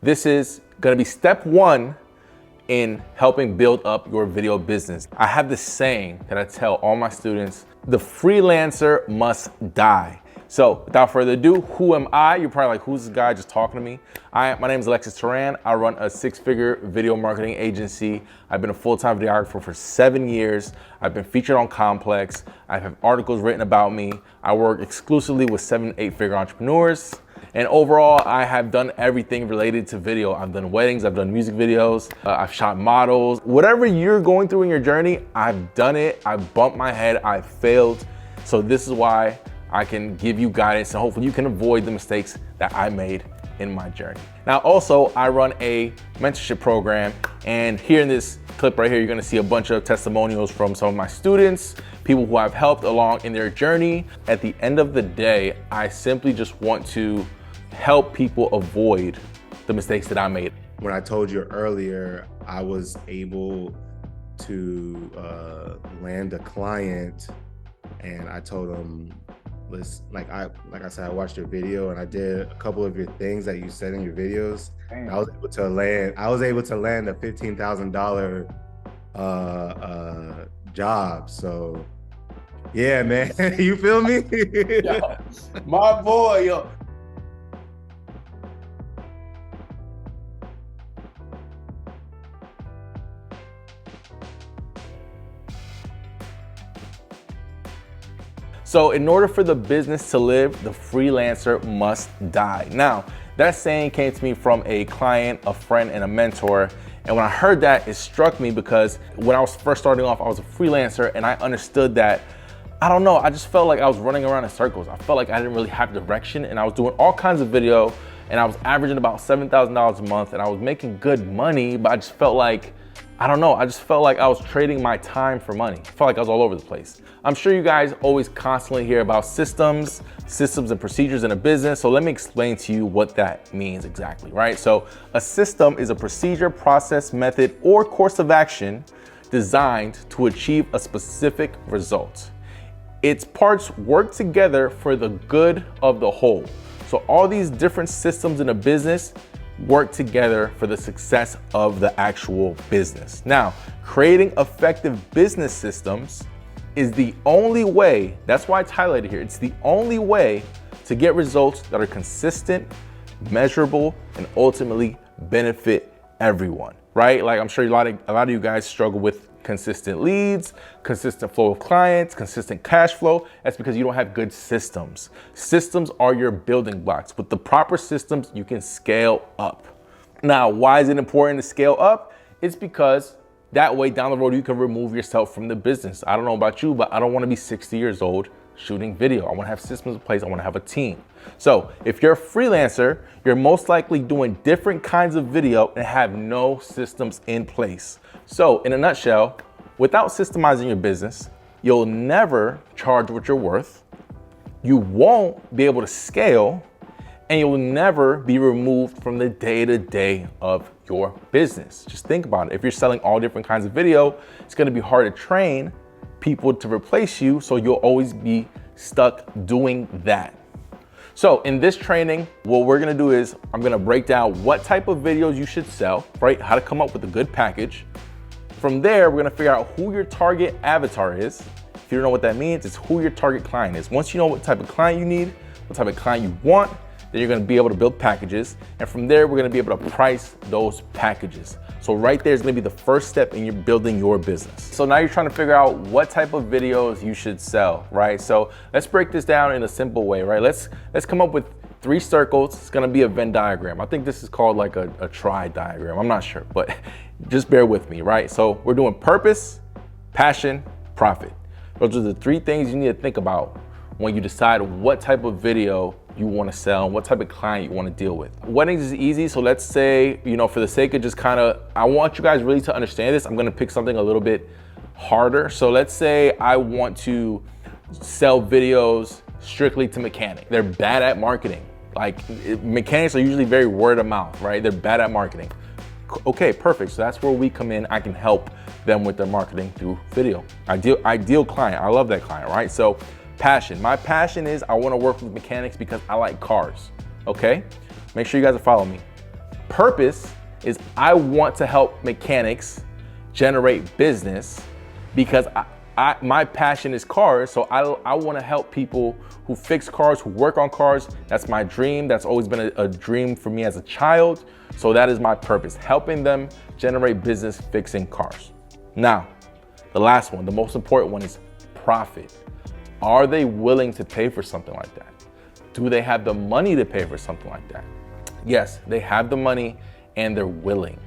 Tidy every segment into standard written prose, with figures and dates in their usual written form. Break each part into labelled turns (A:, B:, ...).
A: This is gonna be step one in helping build up your video business. I have this saying that I tell all my students: the freelancer must die. So without further ado, who am I? You're probably like, who's this guy just talking to me? My name is Alexis Turan. I run a 6-figure video marketing agency. I've been a full-time videographer for 7 years. I've been featured on Complex. I have articles written about me. I work exclusively with 7- and 8-figure entrepreneurs. And overall, I have done everything related to video. I've done weddings, I've done music videos, I've shot models. Whatever you're going through in your journey, I've done it. I've bumped my head, I've failed. So this is why I can give you guidance and hopefully you can avoid the mistakes that I made in my journey. Now, also, I run a mentorship program, and here in this clip right here, you're gonna see a bunch of testimonials from some of my students, people who I've helped along in their journey. At the end of the day, I simply just want to help people avoid the mistakes that I made.
B: When I told you earlier, I was able to land a client, and I told them, listen, like I said, I watched your video and I did a couple of your things that you said in your videos. I was able to land a $15,000 job. So yeah, man, you feel me?
A: Yo, my boy, yo. So in order for the business to live, the freelancer must die. Now, that saying came to me from a client, a friend, and a mentor. And when I heard that, it struck me because when I was first starting off, I was a freelancer and I understood that, I don't know, I just felt like I was running around in circles. I felt like I didn't really have direction, and I was doing all kinds of video and I was averaging about $7,000 a month and I was making good money, but I just felt like, I don't know, I just felt like I was trading my time for money. I felt like I was all over the place. I'm sure you guys always constantly hear about systems and procedures in a business. So let me explain to you what that means exactly, right? So a system is a procedure, process, method, or course of action designed to achieve a specific result. Its parts work together for the good of the whole. So all these different systems in a business work together for the success of the actual business. Now, creating effective business systems is the only way, that's why it's highlighted here, it's the only way to get results that are consistent, measurable, and ultimately benefit everyone, right? Like, I'm sure a lot of you guys struggle with consistent leads, consistent flow of clients, consistent cash flow. That's because you don't have good systems. Systems are your building blocks. With the proper systems, you can scale up. Now, why is it important to scale up? It's because that way down the road, you can remove yourself from the business. I don't know about you, but I don't want to be 60 years old shooting video. I want to have systems in place. I want to have a team. So if you're a freelancer, you're most likely doing different kinds of video and have no systems in place. So in a nutshell, without systemizing your business, you'll never charge what you're worth. You won't be able to scale, and you'll never be removed from the day-to-day of your business. Just think about it. If you're selling all different kinds of video, it's going to be hard to train people to replace you, so you'll always be stuck doing that. So in this training, what we're gonna do is I'm gonna break down what type of videos you should sell, right? How to come up with a good package. From there, we're gonna figure out who your target avatar is. If you don't know what that means, it's who your target client is. Once you know what type of client you need, what type of client you want, then you're gonna be able to build packages. And from there, we're gonna be able to price those packages. So right there is gonna be the first step in your building your business. So now you're trying to figure out what type of videos you should sell, right? So let's break this down in a simple way, right? Let's come up with 3 circles. It's gonna be a Venn diagram. I think this is called like a tri diagram. I'm not sure, but just bear with me, right? So we're doing purpose, passion, profit. Those are the 3 things you need to think about when you decide what type of video you want to sell and what type of client you want to deal with. Weddings is easy. So let's say, for the sake of just I want you guys really to understand this, I'm going to pick something a little bit harder. So let's say I want to sell videos strictly to mechanics. They're bad at marketing. Like, mechanics are usually very word of mouth, right? They're bad at marketing. Okay, perfect. So that's where we come in. I can help them with their marketing through video. Ideal client. I love that client, right? So passion. My passion is I want to work with mechanics because I like cars. Okay? Make sure you guys are following me. purpose is I want to help mechanics generate business because my passion is cars. So I want to help people who fix cars, who work on cars. That's my dream. That's always been a dream for me as a child. So that is my purpose, helping them generate business fixing cars. Now, the last one, the most important one is profit. Are they willing to pay for something like that? Do they have the money to pay for something like that? Yes, they have the money and they're willing.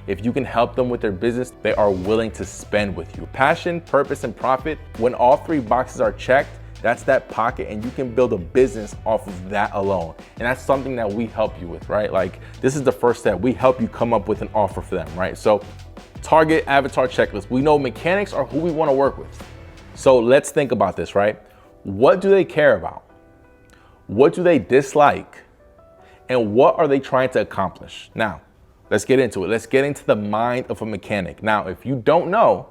A: If you can help them with their business, they are willing to spend with you. Passion, purpose, and profit, when all three boxes are checked, that's that pocket, and you can build a business off of that alone. And that's something that we help you with, right? Like, this is the first step. We help you come up with an offer for them, right? So target avatar checklist. We know mechanics are who we want to work with. So let's think about this, right? What do they care about? What do they dislike? And what are they trying to accomplish? Now, let's get into it. Let's get into the mind of a mechanic. Now, if you don't know,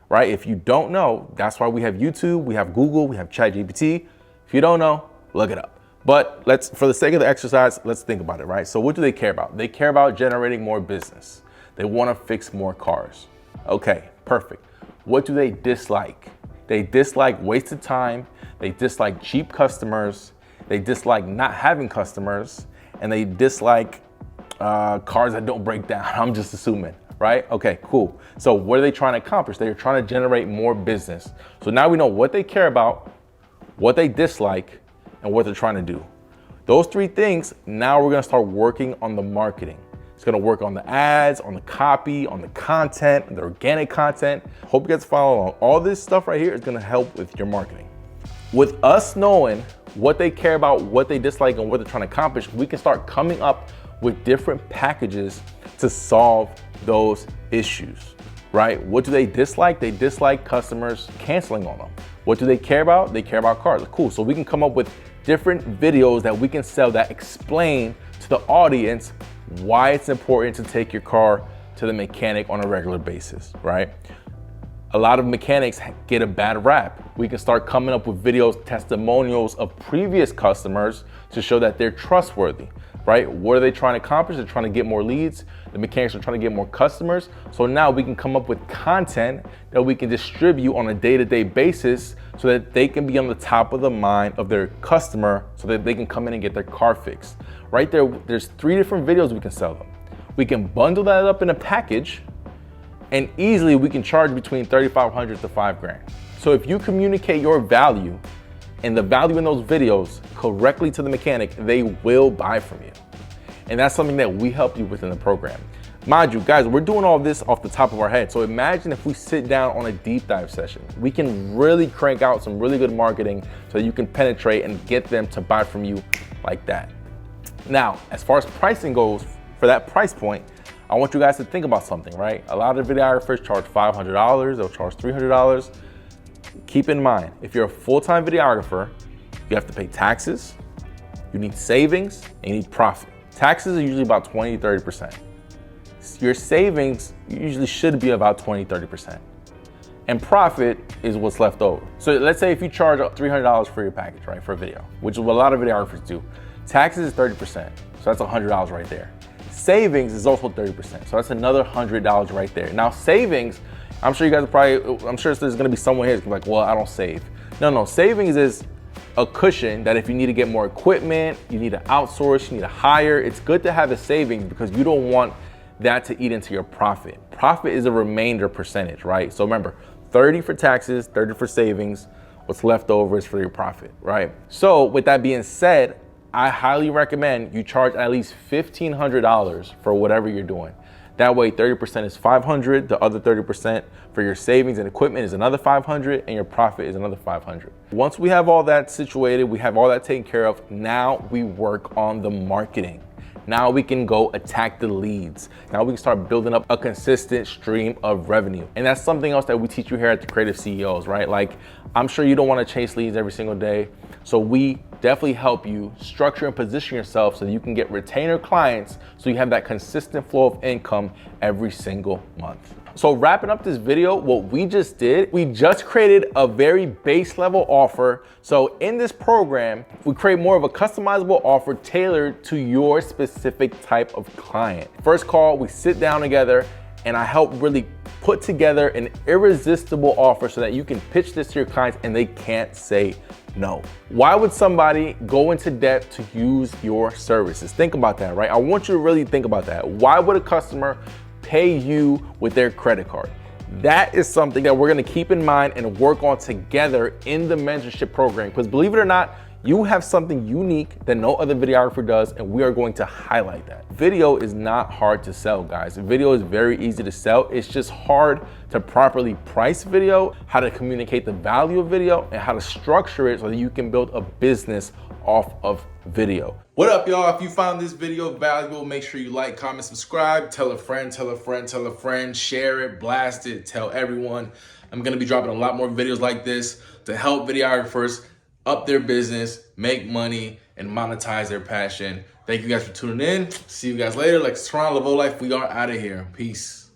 A: right? If you don't know, that's why we have YouTube, we have Google, we have ChatGPT. If you don't know, look it up. But for the sake of the exercise, let's think about it, right? So what do they care about? They care about generating more business. They want to fix more cars. Okay, perfect. What do they dislike? They dislike wasted time. They dislike cheap customers. They dislike not having customers. And they dislike cars that don't break down. I'm just assuming, right? Okay, cool. So what are they trying to accomplish? They're trying to generate more business. So now we know what they care about, what they dislike, and what they're trying to do. Those three things, now we're gonna start working on the marketing. It's gonna work on the ads, on the copy, on the content, the organic content. Hope you guys follow along. All this stuff right here is gonna help with your marketing. With us knowing what they care about, what they dislike, and what they're trying to accomplish, we can start coming up with different packages to solve those issues, right? What do they dislike? They dislike customers canceling on them. What do they care about? They care about cars. Cool, so we can come up with different videos that we can sell that explain to the audience why it's important to take your car to the mechanic on a regular basis, right? A lot of mechanics get a bad rap. We can start coming up with videos, testimonials of previous customers to show that they're trustworthy, right? What are they trying to accomplish? They're trying to get more leads. The mechanics are trying to get more customers. So now we can come up with content that we can distribute on a day-to-day basis so that they can be on the top of the mind of their customer so that they can come in and get their car fixed. Right there, there's 3 different videos we can sell them. We can bundle that up in a package, and easily we can charge between $3,500 to $5,000. So if you communicate your value and the value in those videos correctly to the mechanic, they will buy from you. And that's something that we help you with in the program. Mind you, guys, we're doing all this off the top of our head. So imagine if we sit down on a deep dive session. We can really crank out some really good marketing so you can penetrate and get them to buy from you like that. Now, as far as pricing goes, for that price point, I want you guys to think about something, right? A lot of videographers charge $500, they'll charge $300. Keep in mind, if you're a full-time videographer, you have to pay taxes, you need savings, and you need profit. Taxes are usually about 20, 30%. Your savings usually should be about 20, 30%. And profit is what's left over. So let's say if you charge $300 for your package, right, for a video, which is what a lot of videographers do. Taxes is 30%, so that's $100 right there. Savings is also 30%, so that's another $100 right there. Now savings, I'm sure you guys are probably, I'm sure there's gonna be someone here that's like, well, I don't save. No, savings is a cushion that if you need to get more equipment, you need to outsource, you need to hire, it's good to have a savings because you don't want that to eat into your profit. Profit is a remainder percentage, right? So remember, 30 for taxes, 30 for savings, what's left over is for your profit, right? So with that being said, I highly recommend you charge at least $1,500 for whatever you're doing. That way 30% is $500, the other 30% for your savings and equipment is another $500, and your profit is another $500. Once we have all that situated, we have all that taken care of, now we work on the marketing. Now we can go attack the leads. Now we can start building up a consistent stream of revenue. And that's something else that we teach you here at the Creative CEOs, right? Like, I'm sure you don't want to chase leads every single day. So we definitely help you structure and position yourself so that you can get retainer clients so you have that consistent flow of income every single month. So wrapping up this video, what we just did, we just created a very base level offer. So in this program, we create more of a customizable offer tailored to your specific type of client. First call, we sit down together and I help really put together an irresistible offer so that you can pitch this to your clients and they can't say no. Why would somebody go into debt to use your services? Think about that, right? I want you to really think about that. Why would a customer pay you with their credit card? That is something that we're gonna keep in mind and work on together in the mentorship program. Because believe it or not, you have something unique that no other videographer does, and we are going to highlight that. Video is not hard to sell, guys. Video is very easy to sell. It's just hard to properly price video, how to communicate the value of video, and how to structure it so that you can build a business off of video. What up, y'all? If you found this video valuable, make sure you like, comment, subscribe, tell a friend, tell a friend, tell a friend, share it, blast it, tell everyone. I'm gonna be dropping a lot more videos like this to help videographers up their business, make money, and monetize their passion. Thank you guys for tuning in. See you guys later. Like Toronto, Lavo Life, we are out of here. Peace.